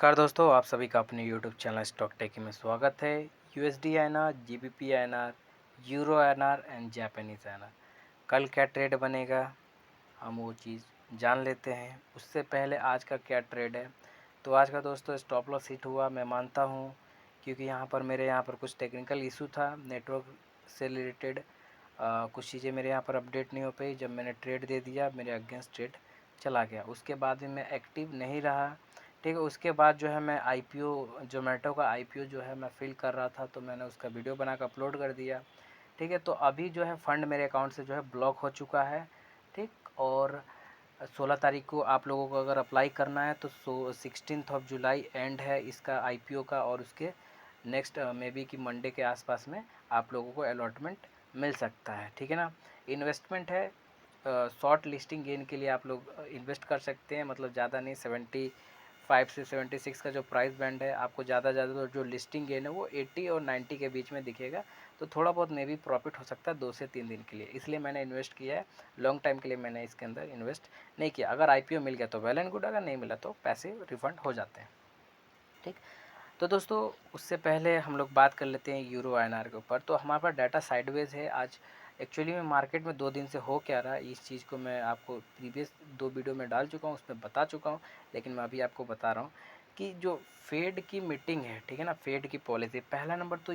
नमस्कार दोस्तों, आप सभी का अपने यूट्यूब चैनल स्टॉक टेकी में स्वागत है। USD INR, GBP INR, euro INR and Japanese INR कल क्या ट्रेड बनेगा, हम वो चीज़ जान लेते हैं। उससे पहले आज का क्या ट्रेड है। तो आज का दोस्तों स्टॉप लॉस हिट हुआ, मैं मानता हूँ, क्योंकि यहाँ पर मेरे यहाँ पर कुछ टेक्निकल इशू था नेटवर्क से रिलेटेड। कुछ चीज़ें मेरे यहाँ पर अपडेट नहीं हो पाई। जब मैंने ट्रेड दे दिया, मेरे अगेंस्ट ट्रेड चला गया। उसके बाद भी मैं एक्टिव नहीं रहा, ठीक है। उसके बाद जो है मैं आईपीओ, जोमेटो का आईपीओ जो है मैं फिल कर रहा था, तो मैंने उसका वीडियो बना कर अपलोड कर दिया, ठीक है। तो अभी जो है फंड मेरे अकाउंट से जो है ब्लॉक हो चुका है, ठीक। और 16 तारीख को आप लोगों को अगर अप्लाई करना है तो 16 जुलाई एंड है इसका आईपीओ का, और उसके नेक्स्ट मे बी कि मंडे के आसपास में आप लोगों को अलॉटमेंट मिल सकता है, ठीक है ना। इन्वेस्टमेंट है, शॉर्ट लिस्टिंग गेन के लिए आप लोग इन्वेस्ट कर सकते हैं। मतलब ज़्यादा नहीं, 75 से 76 का जो प्राइस बैंड है, आपको ज़्यादा तो जो लिस्टिंग गेन है वो 80 और 90 के बीच में दिखेगा। तो थोड़ा बहुत मे भी प्रॉफिट हो सकता है 2 से 3 दिन के लिए, इसलिए मैंने इन्वेस्ट किया है। लॉन्ग टाइम के लिए मैंने इसके अंदर इन्वेस्ट नहीं किया। अगर आईपीओ मिल गया तो वेल एंड गुड, अगर नहीं मिला तो पैसे रिफंड हो जाते हैं, ठीक। तो दोस्तों उससे पहले हम लोग बात कर लेते हैं यूरो आईएनआर के ऊपर। तो हमारे पास डाटा साइडवेज है आज। एक्चुअली में मार्केट में 2 दिन से हो क्या रहा है, इस चीज़ को मैं आपको प्रीवियस 2 वीडियो में डाल चुका हूँ, उसमें बता चुका हूँ, लेकिन मैं अभी आपको बता रहा हूँ कि जो फेड की मीटिंग है, ठीक है ना, फेड की पॉलिसी, पहला नंबर तो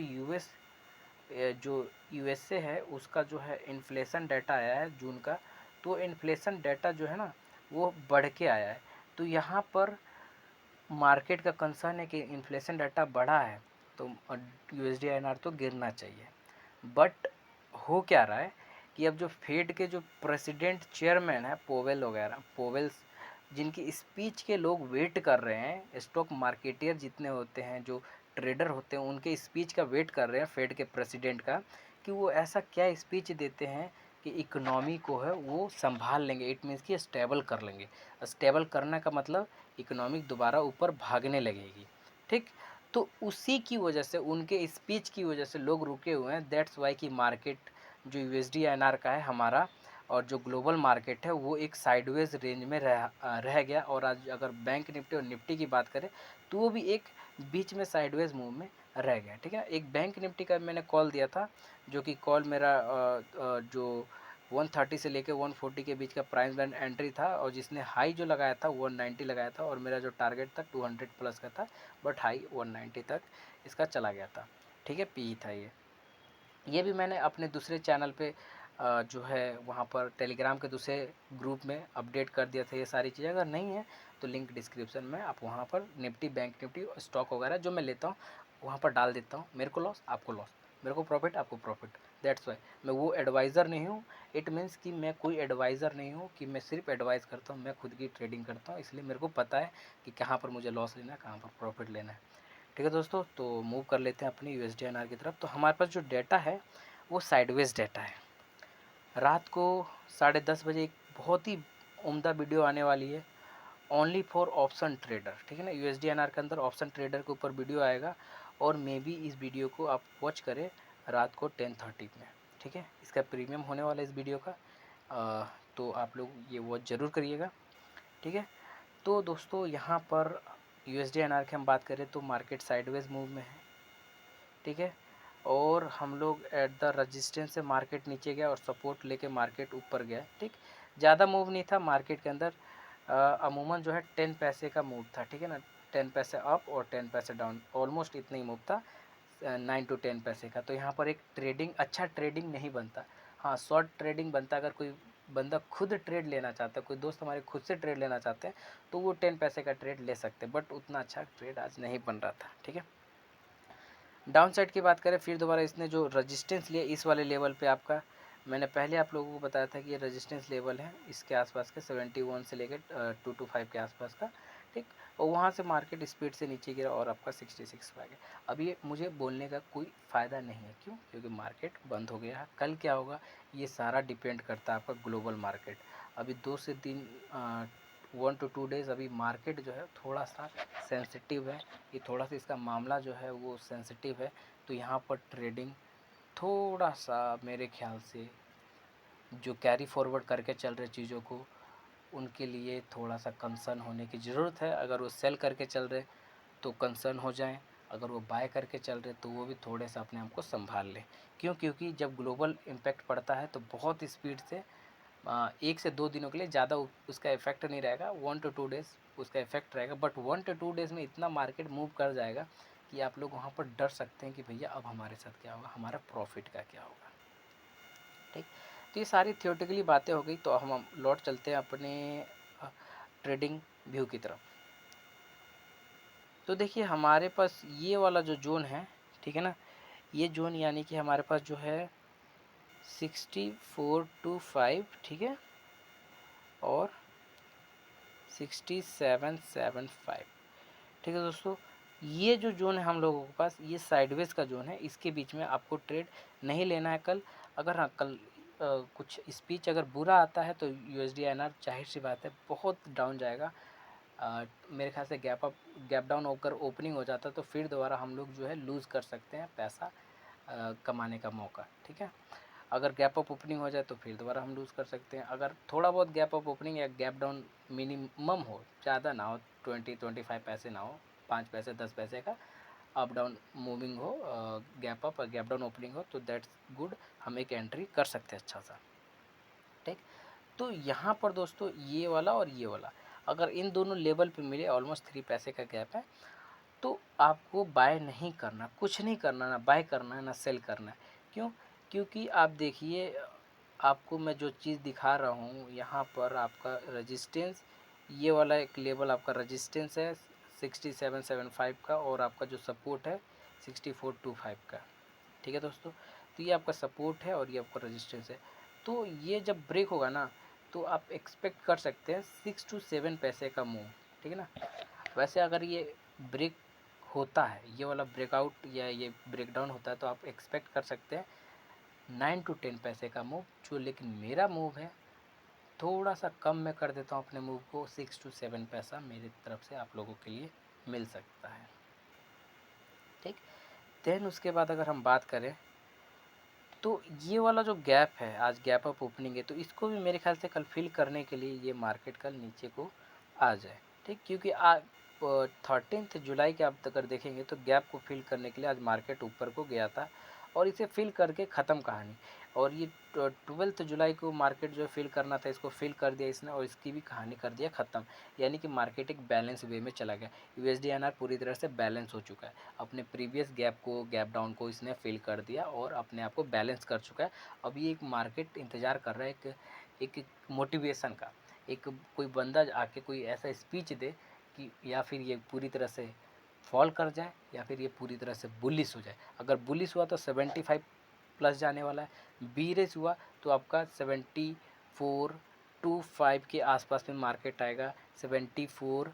जो यूएसए है उसका जो है इन्फ्लेशन डाटा आया है जून का। तो इन्फ्लेशन डाटा जो है ना वो बढ़ के आया है। तो यहाँ पर मार्केट का कंसर्न है कि इन्फ्लेशन डाटा बढ़ा है तो यूएसडी आईएनआर तो गिरना चाहिए। बट हो क्या रहा है कि अब जो फेड के जो प्रेसिडेंट चेयरमैन है, पोवेल वगैरह, पोवेल्स, जिनकी स्पीच के लोग वेट कर रहे हैं, स्टॉक मार्केटियर जितने होते हैं, जो ट्रेडर होते हैं, उनके स्पीच का वेट कर रहे हैं फेड के प्रेसिडेंट का, कि वो ऐसा क्या स्पीच देते हैं कि इकोनॉमी को है वो संभाल लेंगे। इट मीन्स कि स्टेबल कर लेंगे। स्टेबल करने का मतलब इकोनॉमिक दोबारा ऊपर भागने लगेगी, ठीक। तो उसी की वजह से, उनके स्पीच की वजह से लोग रुके हुए हैं। दैट्स वाई कि मार्केट जो यूएसडी आईएनआर का है हमारा, और जो ग्लोबल मार्केट है, वो एक साइडवेज रेंज में रह गया। और आज अगर बैंक निफ्टी और निफ्टी की बात करें तो वो भी एक बीच में साइडवेज मूव में रह गया, ठीक है। एक बैंक निफ्टी का मैंने कॉल दिया था, जो कि कॉल मेरा जो 130 से लेकर 140 के बीच का प्राइस बैंड एंट्री था, और जिसने हाई जो लगाया था 190 लगाया था, और मेरा जो टारगेट था 200 प्लस का था, बट हाई 190 तक इसका चला गया था, ठीक है। पी था ये भी मैंने अपने दूसरे चैनल पे जो है वहाँ पर टेलीग्राम के दूसरे ग्रुप में अपडेट कर दिया था ये सारी चीज़ें। अगर नहीं है तो लिंक डिस्क्रिप्शन में, आप वहाँ पर निफ्टी, बैंक निफ्टी, स्टॉक वगैरह जो मैं लेता हूँ वहाँ पर डाल देता हूँ। मेरे को लॉस, आपको लॉस, मेरे को प्रॉफिट, आपको प्रॉफिट। दैट्स वाई मैं वो एडवाइज़र नहीं हूँ। इट मीन्स कि मैं कोई एडवाइज़र नहीं हूँ कि मैं सिर्फ एडवाइस करता हूँ, मैं खुद की ट्रेडिंग करता हूँ। इसलिए मेरे को पता है कि कहाँ पर मुझे लॉस लेना है, कहाँ पर प्रॉफिट लेना है, ठीक है दोस्तों। तो मूव कर लेते हैं अपनी यूएसडी आईएनआर की तरफ। तो हमारे पास जो डेटा है वो साइडवेज डेटा है। रात को 10:30 बजे एक बहुत ही उम्दा वीडियो आने वाली है, ओनली फॉर ऑप्शन ट्रेडर, ठीक है ना। यूएसडी आईएनआर के अंदर ऑप्शन ट्रेडर के ऊपर वीडियो आएगा, और मे बी इस वीडियो को आप वॉच करें रात को 10:30 में, ठीक है। इसका प्रीमियम होने वाला है इस वीडियो का, तो आप लोग ये वॉच ज़रूर करिएगा, ठीक है। तो दोस्तों यहाँ पर यूएसडी आईएनआर की हम बात करें तो मार्केट साइडवेज मूव में है, ठीक है। और हम लोग एट द रजिस्टेंस से मार्केट नीचे गया और सपोर्ट लेके मार्केट ऊपर गया, ठीक। ज़्यादा मूव नहीं था मार्केट के अंदर। अमूमन जो है 10 पैसे का मूव था, ठीक है ना। 10 पैसे अप और 10 पैसे डाउन, ऑलमोस्ट इतना ही मूव था, 9 to 10 पैसे का। तो यहाँ पर एक ट्रेडिंग, अच्छा ट्रेडिंग नहीं बनता। हाँ, शॉर्ट ट्रेडिंग बनता अगर कोई बंदा खुद ट्रेड लेना चाहता है, कोई दोस्त हमारे खुद से ट्रेड लेना चाहते हैं तो वो 10 पैसे का ट्रेड ले सकते हैं, बट उतना अच्छा ट्रेड आज नहीं बन रहा था, ठीक है। डाउन साइड की बात करें, फिर दोबारा इसने जो रजिस्टेंस लिया इस वाले लेवल पे, आपका मैंने पहले आप लोगों को बताया था कि ये रजिस्टेंस लेवल है इसके आसपास के 71 से लेकर 225 के आसपास का, ठीक। और वहाँ से मार्केट स्पीड से नीचे गिरा और आपका 66 पे आ गया। अब ये मुझे बोलने का कोई फ़ायदा नहीं है, क्यों? क्योंकि मार्केट बंद हो गया है। कल क्या होगा ये सारा डिपेंड करता है आपका ग्लोबल मार्केट। अभी 2 से 3 1 to 2 डेज़ अभी मार्केट जो है थोड़ा सा सेंसिटिव है, ये थोड़ा सा इसका मामला जो है वो सेंसिटिव है। तो यहाँ पर ट्रेडिंग थोड़ा सा मेरे ख्याल से जो कैरी फॉरवर्ड करके चल रहे चीज़ों को, उनके लिए थोड़ा सा कंसर्न होने की ज़रूरत है। अगर वो सेल करके चल रहे तो कंसर्न हो जाएं, अगर वो बाय करके चल रहे तो वो भी थोड़े सा अपने आप को संभाल लें। क्यों? क्योंकि जब ग्लोबल इम्पैक्ट पड़ता है तो बहुत स्पीड से 1 से 2 दिनों के लिए ज़्यादा उसका इफेक्ट नहीं रहेगा, 1 to 2 डेज़ उसका इफेक्ट रहेगा, बट 1 to 2 डेज़ में इतना मार्केट मूव कर जाएगा कि आप लोग वहाँ पर डर सकते हैं कि भैया अब हमारे साथ क्या होगा, हमारा प्रॉफिट का क्या होगा। ठीक, तो ये सारी थियोरेटिकली बातें हो गई। तो हम लौट चलते हैं अपने ट्रेडिंग व्यू की तरफ। तो देखिए हमारे पास ये वाला जो जोन है, ठीक है ना, ये जोन यानी कि हमारे पास जो है 6425, ठीक है, और 6775, ठीक है दोस्तों। ये जो जोन है हम लोगों के पास, ये साइडवेज का जोन है, इसके बीच में आपको ट्रेड नहीं लेना है कल। अगर हाँ कल कुछ स्पीच अगर बुरा आता है तो यूएसडी आईएनआर जाहिर सी बात है बहुत डाउन जाएगा। मेरे ख्याल से गैप डाउन होकर ओपनिंग हो जाता तो फिर दोबारा हम लोग जो है लूज़ कर सकते हैं पैसा कमाने का मौका, ठीक है। अगर गैप अप ओपनिंग हो जाए तो फिर दोबारा हम लूज़ कर सकते हैं। अगर थोड़ा बहुत गैप अप ओपनिंग या गैप डाउन मिनिमम हो, ज़्यादा ना हो, 20-25 पैसे ना हो, 5 पैसे 10 पैसे का अप डाउन मूविंग हो, गैप अप और गैप डाउन ओपनिंग हो, तो दैट्स गुड, हम एक एंट्री कर सकते हैं अच्छा सा, ठीक। तो यहाँ पर दोस्तों ये वाला और ये वाला अगर इन दोनों लेवल पे मिले, ऑलमोस्ट 3 पैसे का गैप है, तो आपको बाय नहीं करना, कुछ नहीं करना, ना बाय करना है ना सेल करना है। क्यों? क्योंकि आप देखिए, आपको मैं जो चीज़ दिखा रहा हूँ यहाँ पर आपका रेजिस्टेंस, ये वाला एक लेवल आपका रेजिस्टेंस है 6775 का, और आपका जो सपोर्ट है 6425 का, ठीक है दोस्तों। तो ये आपका सपोर्ट है और ये आपका रेजिस्टेंस है। तो ये जब ब्रेक होगा ना तो आप एक्सपेक्ट कर सकते हैं 6 to 7 पैसे का मूव, ठीक है ना। वैसे अगर ये ब्रेक होता है, ये वाला ब्रेकआउट या ये ब्रेकडाउन होता है, तो आप एक्सपेक्ट कर सकते हैं 9 to 10 पैसे का मूव, जो लेकिन मेरा मूव है थोड़ा सा कम मैं कर देता हूँ अपने मूव को, 6 to 7 पैसा मेरी तरफ से आप लोगों के लिए मिल सकता है, ठीक। देन उसके बाद अगर हम बात करें तो ये वाला जो गैप है, आज गैप अप ओपनिंग है, तो इसको भी मेरे ख्याल से कल फिल करने के लिए ये मार्केट कल नीचे को आ जाए, ठीक। क्योंकि 13 जुलाई के आप अगर देखेंगे तो गैप को फिल करने के लिए आज मार्केट ऊपर को गया था और इसे फिल करके ख़त्म कहानी। और ये 12 जुलाई को मार्केट जो फिल करना था इसको फिल कर दिया इसने, और इसकी भी कहानी कर दिया ख़त्म। यानी कि मार्केट एक बैलेंस वे में चला गया, यूएसडी आईएनआर पूरी तरह से बैलेंस हो चुका है, अपने प्रीवियस गैप को, गैप डाउन को इसने फिल कर दिया और अपने आप को बैलेंस कर चुका है। अब ये एक मार्केट इंतज़ार कर रहा है एक मोटिवेशन का, एक कोई बंदा आके कोई ऐसा स्पीच दे कि या फिर ये पूरी तरह से फॉल कर जाए या फिर ये पूरी तरह से बुलिश हो जाए। अगर बुलिश हुआ तो 75 प्लस जाने वाला है, बीरेज हुआ तो आपका 7425 के आसपास में मार्केट आएगा, 74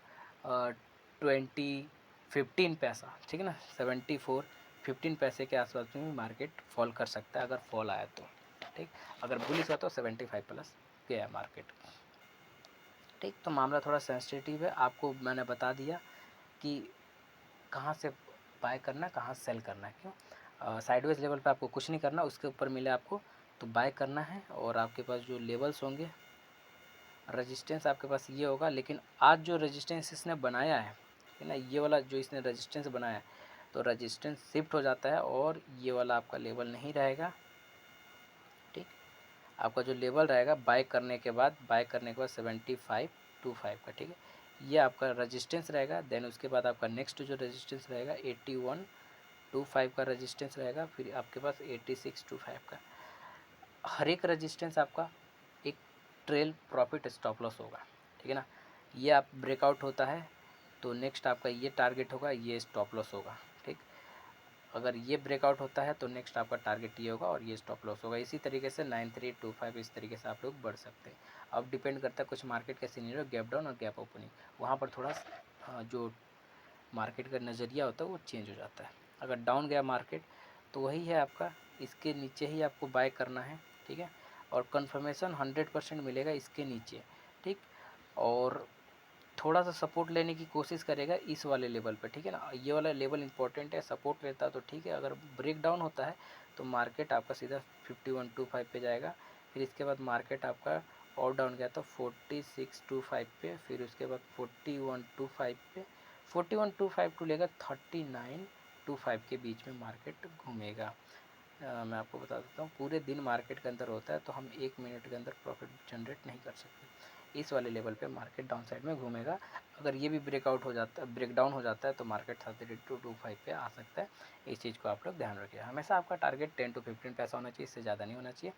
20 15 पैसा, ठीक है ना, 74 15 पैसे के आसपास में मार्केट फॉल कर सकता है अगर फॉल आया तो, ठीक। अगर बुलिश हुआ तो 75 प्लस गया मार्केट, ठीक। तो मामला थोड़ा सेंसिटिव है, आपको मैंने बता दिया कि कहाँ से बाय करना है, कहाँ सेल करना है। क्यों? साइडवेज लेवल पे आपको कुछ नहीं करना, उसके ऊपर मिले आपको तो बाय करना है। और आपके पास जो लेवल्स होंगे, रेजिस्टेंस आपके पास ये होगा, लेकिन आज जो रेजिस्टेंस इसने बनाया है ना, ये वाला जो इसने रेजिस्टेंस बनाया है, तो रेजिस्टेंस शिफ्ट हो जाता है और ये वाला आपका लेवल नहीं रहेगा, ठीक। आपका जो लेवल रहेगा बाय करने के बाद 7525 का, ठीक है, ये आपका रेजिस्टेंस रहेगा। देन उसके बाद आपका नेक्स्ट जो रेजिस्टेंस रहेगा 8125 का रेजिस्टेंस रहेगा, फिर आपके पास 8625 का। हर एक रेजिस्टेंस आपका एक ट्रेल प्रॉफिट स्टॉप लॉस होगा, ठीक है ना। ये आप ब्रेकआउट होता है तो नेक्स्ट आपका ये टारगेट होगा, ये स्टॉप लॉस होगा, ठीक। अगर ये ब्रेकआउट होता है तो नेक्स्ट आपका टारगेट ये होगा और ये स्टॉप लॉस होगा। इसी तरीके से 9325 इस तरीके से आप लोग बढ़ सकते हैं। अब डिपेंड करता है कुछ मार्केट का सिनेरियो, गैप डाउन और गैप ओपनिंग, वहाँ पर थोड़ा जो मार्केट का नज़रिया होता है वो चेंज हो जाता है। अगर डाउन गया मार्केट तो वही है आपका, इसके नीचे ही आपको बाय करना है, ठीक है। और कन्फर्मेशन 100% मिलेगा इसके नीचे, ठीक। और थोड़ा सा सपोर्ट लेने की कोशिश करेगा इस वाले लेवल पे, ठीक है ना। ये वाला लेवल इंपॉर्टेंट है, सपोर्ट लेता है तो ठीक है। अगर ब्रेक डाउन होता है तो मार्केट आपका सीधा 5125 पे जाएगा, फिर इसके बाद मार्केट आपका और डाउन गया तो 4625 पे, फिर उसके बाद 4125 पे, 4125 टू लेकर 3925 के बीच में मार्केट घूमेगा। मैं आपको बता देता हूँ, पूरे दिन मार्केट के अंदर होता है तो हम 1 मिनट के अंदर प्रॉफिट जनरेट नहीं कर सकते। इस वाले लेवल पे मार्केट डाउन साइड में घूमेगा। अगर ये भी ब्रेकआउट हो जाता है, ब्रेकडाउन हो जाता है तो मार्केट 3225 पे आ सकता है। इस चीज़ को आप लोग ध्यान रखिए। हमेशा आपका टारगेट 10 to 15 पैसा होना चाहिए, इससे ज़्यादा नहीं होना चाहिए।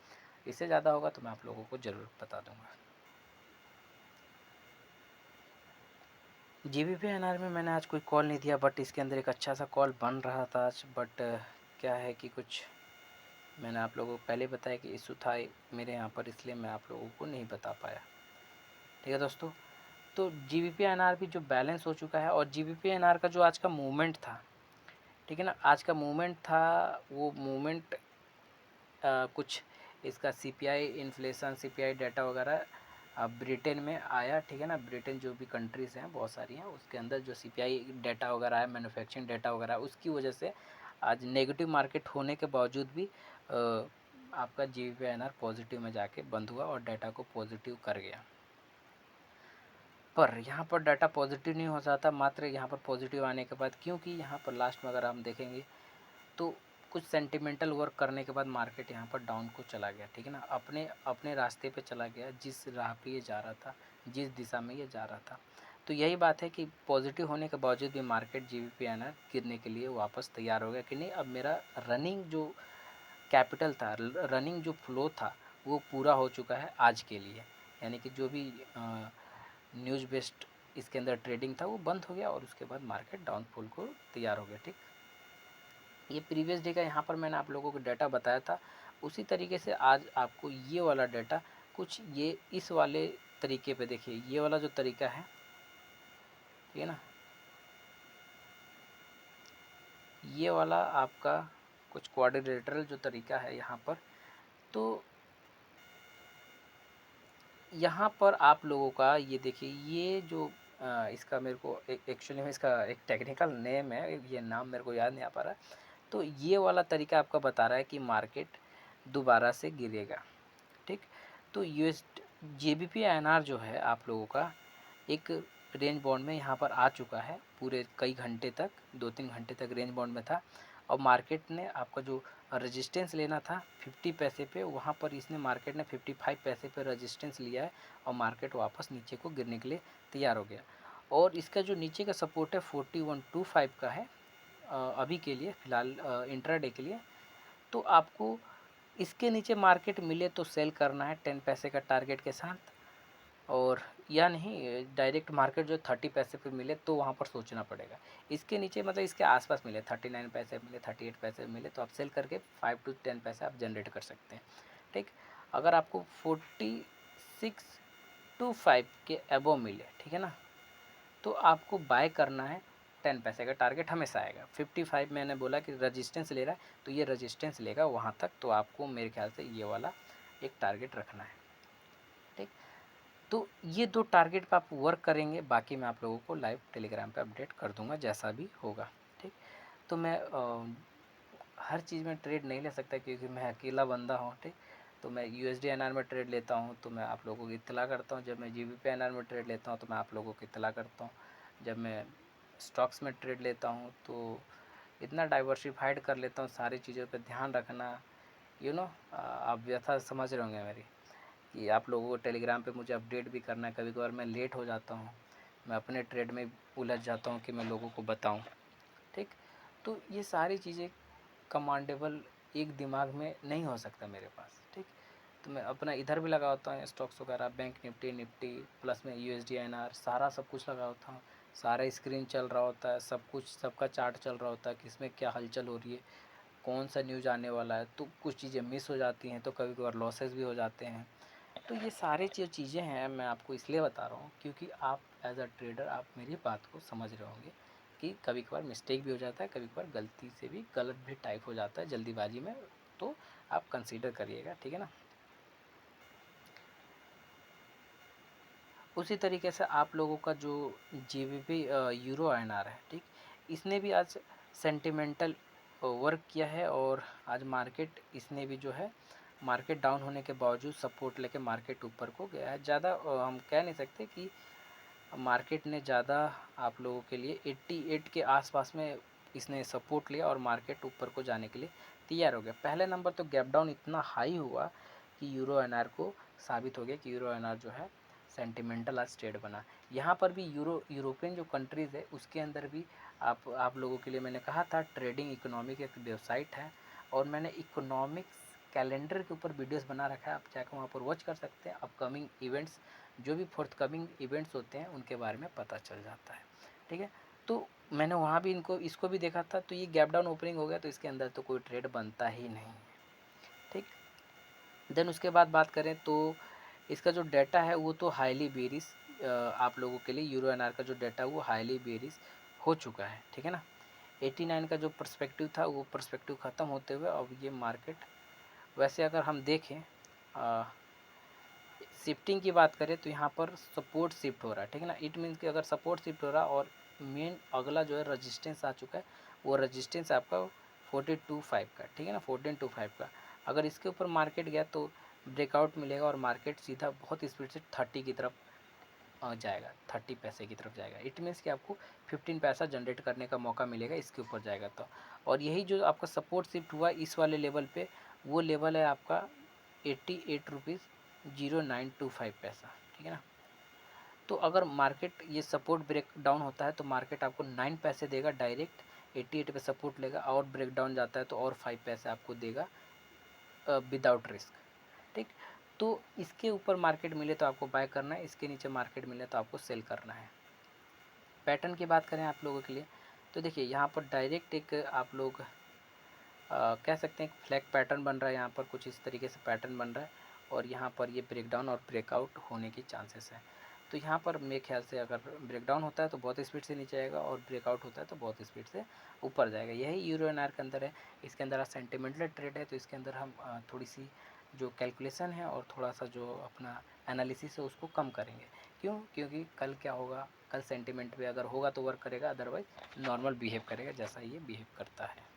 इससे ज़्यादा होगा तो मैं आप लोगों को ज़रूर बता दूँगा। GBP/INR में मैंने आज कोई कॉल नहीं दिया, बट इसके अंदर एक अच्छा सा कॉल बन रहा था आज, बट क्या है कि कुछ मैंने आप लोगों को पहले बताया कि इशू था मेरे यहाँ पर, इसलिए मैं आप लोगों को नहीं बता पाया। ठीक है दोस्तों, तो GBP/INR भी जो बैलेंस हो चुका है, और GBP/INR का जो आज का मूवमेंट था, ठीक है ना, आज का मूवमेंट था वो मूवमेंट कुछ इसका CPI इन्फ्लेशन, CPI डाटा वगैरह ब्रिटेन में आया। ठीक है ना, ब्रिटेन जो भी कंट्रीज़ हैं बहुत सारी हैं, उसके अंदर जो CPI डाटा वगैरह आया, मैन्युफैक्चरिंग डाटा वगैरह, उसकी वजह से आज नेगेटिव मार्केट होने के बावजूद भी आपका GBP/INR पॉजिटिव में जाके बंद हुआ और डाटा को पॉजिटिव कर गया। पर यहाँ पर डाटा पॉजिटिव नहीं हो जाता मात्र यहाँ पर पॉजिटिव आने के बाद, क्योंकि यहाँ पर लास्ट में अगर हम देखेंगे तो कुछ सेंटिमेंटल वर्क करने के बाद मार्केट यहाँ पर डाउन को चला गया। ठीक है ना, अपने अपने रास्ते पे चला गया, जिस राह पे ये जा रहा था, जिस दिशा में ये जा रहा था। तो यही बात है कि पॉजिटिव होने के बावजूद भी मार्केट GBP/INR गिरने के लिए वापस तैयार हो गया कि नहीं, अब मेरा रनिंग जो कैपिटल था, रनिंग जो फ्लो था, वो पूरा हो चुका है आज के लिए। यानी कि जो भी न्यूज़ बेस्ड इसके अंदर ट्रेडिंग था वो बंद हो गया और उसके बाद मार्केट डाउनफॉल को तैयार हो गया। ठीक, ये प्रीवियस डे का यहाँ पर मैंने आप लोगों को डाटा बताया था, उसी तरीके से आज आपको ये वाला डाटा कुछ ये इस वाले तरीके पे देखिए, ये वाला जो तरीका है, ठीक है ना, ये वाला आपका कुछ क्वाड्रिलेटरल जो तरीका है यहाँ पर, तो यहाँ पर आप लोगों का ये देखिए, ये जो इसका मेरे को एक्चुअली में इसका एक टेक्निकल नेम है, ये नाम मेरे को याद नहीं आ पा रहा। तो ये वाला तरीका आपका बता रहा है कि मार्केट दोबारा से गिरेगा। ठीक, तो GBP/INR जो है आप लोगों का एक रेंज बाउंड में यहाँ पर आ चुका है, पूरे कई घंटे तक, 2-3 घंटे तक रेंज बाउंड में था। और मार्केट ने आपका जो रेजिस्टेंस लेना था 50 पैसे पे, वहाँ पर इसने मार्केट ने 55 पैसे पे रेजिस्टेंस लिया है और मार्केट वापस नीचे को गिरने के लिए तैयार हो गया। और इसका जो नीचे का सपोर्ट है 4125 का है अभी के लिए फ़िलहाल, इंट्राडे के लिए। तो आपको इसके नीचे मार्केट मिले तो सेल करना है 10 पैसे का टारगेट के साथ, और या नहीं डायरेक्ट मार्केट जो 30 पैसे पे मिले तो वहाँ पर सोचना पड़ेगा। इसके नीचे मतलब इसके आसपास मिले, 39 पैसे मिले, 38 पैसे मिले, तो आप सेल करके 5 to 10 पैसे आप जनरेट कर सकते हैं। ठीक, अगर आपको 4625 के अबव मिले, ठीक है ना, तो आपको बाय करना है। 10 पैसे का टारगेट हमेशा आएगा। 55 मैंने बोला कि रजिस्टेंस ले रहा है, तो ये रजिस्टेंस लेगा वहाँ तक, तो आपको मेरे ख्याल से ये वाला एक टारगेट रखना है। ठीक, तो ये 2 टारगेट पे आप वर्क करेंगे, बाकी मैं आप लोगों को लाइव टेलीग्राम पे अपडेट कर दूंगा जैसा भी होगा। ठीक, तो मैं हर चीज़ में ट्रेड नहीं ले सकता क्योंकि मैं अकेला बंदा हूँ। ठीक, तो मैं USD/INR में ट्रेड लेता हूँ तो मैं आप लोगों को इत्तला करता हूँ, जब मैं GBP/INR में ट्रेड लेता हूँ तो मैं आप लोगों को इत्तला करता हूँ, जब मैं स्टॉक्स में ट्रेड लेता हूँ तो इतना डाइवर्सिफाइड कर लेता हूँ, सारी चीज़ों पे ध्यान रखना, आप व्यथा समझ रहे होंगे मेरी, कि आप लोगों को टेलीग्राम पे मुझे अपडेट भी करना है। कभी कभार मैं लेट हो जाता हूँ, मैं अपने ट्रेड में उलझ जाता हूँ कि मैं लोगों को बताऊँ। ठीक, तो ये सारी चीज़ें कमांडेबल एक दिमाग में नहीं हो सकता मेरे पास। ठीक, तो मैं अपना इधर भी लगा होता हूँ, स्टॉक्स वगैरह, बैंक निफ्टी प्लस में USD/INR सारा सब कुछ लगा होता हूँ, सारा स्क्रीन चल रहा होता है, सब कुछ, सबका चार्ट चल रहा होता है, किसमें क्या हलचल हो रही है, कौन सा न्यूज़ आने वाला है। तो कुछ चीज़ें मिस हो जाती हैं, तो कभी कभार लॉसेस भी हो जाते हैं। तो ये सारी जो चीज़ें हैं मैं आपको इसलिए बता रहा हूँ क्योंकि आप एज अ ट्रेडर आप मेरी बात को समझ रहे होंगे कि कभी कभार मिस्टेक भी हो जाता है, कभी कभार गलती से भी गलत भी टाइप हो जाता है जल्दीबाजी में, तो आप कंसीडर करिएगा। ठीक है ना, उसी तरीके से आप लोगों का जो GBP EUR/INR है, ठीक, इसने भी आज सेंटिमेंटल वर्क किया है और आज मार्केट इसने भी जो है मार्केट डाउन होने के बावजूद सपोर्ट लेके मार्केट ऊपर को गया है। ज़्यादा हम कह नहीं सकते कि मार्केट ने ज़्यादा आप लोगों के लिए 88 के आसपास में इसने सपोर्ट लिया और मार्केट ऊपर को जाने के लिए तैयार हो गया। पहले नंबर तो गैप डाउन इतना हाई हुआ कि यूरो एनआर को साबित हो गया कि यूरो एनआर जो है सेंटिमेंटल आज ट्रेड बना। यहाँ पर भी यूरोपियन जो कंट्रीज़ है उसके अंदर भी आप लोगों के लिए मैंने कहा था ट्रेडिंग इकोनॉमी की एक वेबसाइट है और मैंने इकोनॉमिक्स कैलेंडर के ऊपर वीडियोस बना रखा है, आप जाकर वहाँ पर वॉच कर सकते हैं। अपकमिंग इवेंट्स जो भी फोर्थकमिंग इवेंट्स होते हैं उनके बारे में पता चल जाता है, ठीक है। तो मैंने वहाँ भी इसको भी देखा था, तो ये गैप डाउन ओपनिंग हो गया तो इसके अंदर तो कोई ट्रेड बनता ही नहीं है, ठीक। देन उसके बाद बात करें तो इसका जो डाटा है वो तो हाईली बेरिश आप लोगों के लिए यूरो एनआर का जो डाटा वो हाईली बेरिश हो चुका है, ठीक है ना। 89 का जो पर्सपेक्टिव था वो पर्सपेक्टिव ख़त्म होते हुए अब ये मार्केट, वैसे अगर हम देखें शिफ्टिंग की बात करें तो यहाँ पर सपोर्ट शिफ्ट हो रहा है, ठीक है ना। इट मीन्स कि अगर सपोर्ट शिफ्ट हो रहा है और मेन अगला जो है रजिस्टेंस आ चुका है, वो रजिस्टेंस आपका 1425 का, ठीक है ना, 1425 का। अगर इसके ऊपर मार्केट गया तो ब्रेकआउट मिलेगा और मार्केट सीधा बहुत स्पीड से 30 की तरफ जाएगा, 30 पैसे की तरफ जाएगा। इट मीन्स कि आपको 15 पैसा जनरेट करने का मौका मिलेगा इसके ऊपर जाएगा तो। और यही जो आपका सपोर्ट शिफ्ट हुआ इस वाले लेवल पे, वो लेवल है आपका 88 रुपीज़ 0925 पैसा, ठीक है ना। तो अगर मार्केट ये सपोर्ट ब्रेक डाउन होता है तो मार्केट आपको 9 पैसे देगा डायरेक्ट, 88 पे सपोर्ट लेगा और ब्रेक डाउन जाता है तो और 5 पैसे आपको देगा विदाउट रिस्क, ठीक। तो इसके ऊपर मार्केट मिले तो आपको बाय करना है, इसके नीचे मार्केट मिले तो आपको सेल करना है। पैटर्न की बात करें आप लोगों के लिए तो देखिए यहाँ पर डायरेक्ट एक आप लोग कह सकते हैं फ्लैग पैटर्न बन रहा है, यहाँ पर कुछ इस तरीके से पैटर्न बन रहा है और यहाँ पर ये ब्रेकडाउन और ब्रेकआउट होने की चांसेस है। तो यहाँ पर मेरे ख्याल से अगर ब्रेकडाउन होता है तो बहुत स्पीड से नीचे आएगा और ब्रेकआउट होता है तो बहुत स्पीड से ऊपर जाएगा। यही यूरो एनआर के अंदर है। इसके अंदर सेंटिमेंटल ट्रेड है तो इसके अंदर हम थोड़ी सी जो कैलकुलेशन है और थोड़ा सा जो अपना एनालिसिस है उसको कम करेंगे। क्यों? क्योंकि कल क्या होगा, कल सेंटिमेंट पे अगर होगा तो वर्क करेगा, अदरवाइज नॉर्मल बिहेव करेगा जैसा ये बिहेव करता है।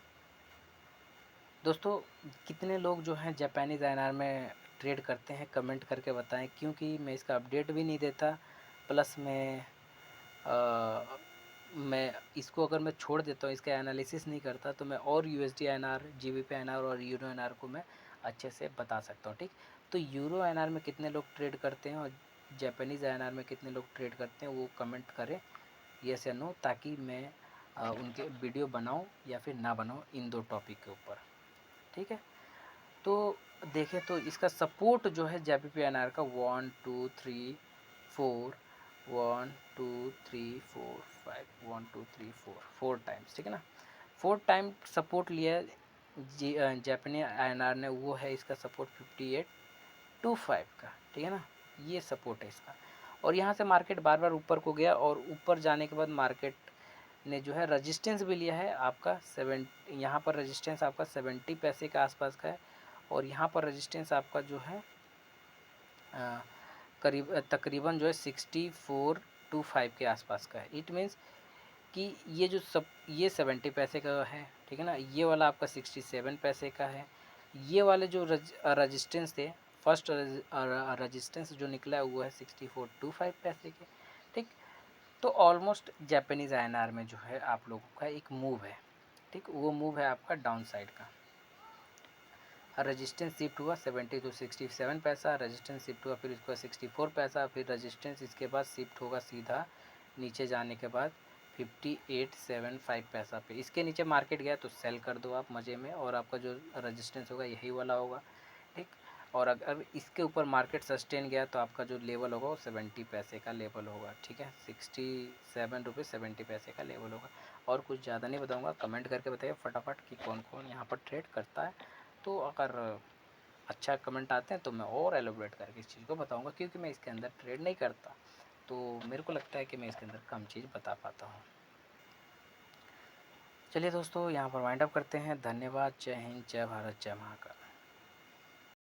दोस्तों कितने लोग जो हैं जापानीज़ आईएनआर में ट्रेड करते हैं कमेंट करके बताएं, क्योंकि मैं इसका अपडेट भी नहीं देता, प्लस मैं इसको अगर मैं छोड़ देता हूँ, इसका एनालिसिस नहीं करता तो मैं और यूएसडी आईएनआर, जीबीपी आईएनआर और यूरो आईएनआर को मैं अच्छे से बता सकता हूँ, ठीक। तो यूरो आईएनआर में कितने लोग ट्रेड करते हैं और जापानीज़ आईएनआर में कितने लोग ट्रेड करते हैं वो कमेंट करें येस या नो, ताकि मैं उनके वीडियो बनाऊँ या फिर ना बनाऊँ इन दो टॉपिक के ऊपर, ठीक है। तो देखें तो इसका सपोर्ट जो है जेपीपी एनआर का 1 2 3 4 1 2 3 4 5 1 2 3 4 टाइम्स, ठीक है ना। 4 टाइम सपोर्ट लिया जापानी आईएनआर ने, वो है इसका सपोर्ट 5825 का, ठीक है ना। ये सपोर्ट है इसका और यहाँ से मार्केट बार बार ऊपर को गया और ऊपर जाने के बाद मार्केट ने जो है रजिस्टेंस भी लिया है आपका यहाँ पर रजिस्टेंस आपका 70 पैसे के आसपास का है और यहाँ पर रजिस्टेंस आपका जो है तकरीबन जो है 6425 के आसपास का है। इट मीन्स कि ये जो ये 70 पैसे का है, ठीक है ना, ये वाला आपका 67 पैसे का है। ये वाले जो रजिस्टेंस थे, फर्स्ट रजिस्टेंस जो निकला है वो है 6425 पैसे के, ठीक। तो ऑलमोस्ट जापानीज़ आईएनआर में जो है आप लोगों का एक मूव है, ठीक। वो मूव है आपका डाउन साइड का। रेजिस्टेंस शिफ्ट हुआ 70 to 67 पैसा, रेजिस्टेंस शिफ्ट हुआ फिर इसके बाद 64 पैसा, फिर रेजिस्टेंस इसके बाद शिफ्ट होगा सीधा नीचे जाने के बाद 5875 पैसा पे। इसके नीचे मार्केट गया तो सेल कर दो आप मज़े में, और आपका जो रेजिस्टेंस होगा यही वाला होगा, ठीक। और अगर इसके ऊपर मार्केट सस्टेन गया तो आपका जो लेवल होगा वो 70 पैसे का लेवल होगा, ठीक है, 67 रुपये 70 पैसे का लेवल होगा। और कुछ ज़्यादा नहीं बताऊँगा, कमेंट करके बताइए फटाफट कि कौन कौन यहाँ पर ट्रेड करता है। तो अगर अच्छा कमेंट आते हैं तो मैं और एलोबरेट करके इस चीज़ को बताऊंगा, क्योंकि मैं इसके अंदर ट्रेड नहीं करता तो मेरे को लगता है कि मैं इसके अंदर कम चीज़ बता पाता हूँ। चलिए दोस्तों यहाँ पर वाइंड अप करते हैं। धन्यवाद। जय हिंद, जय भारत, जय महाकाल।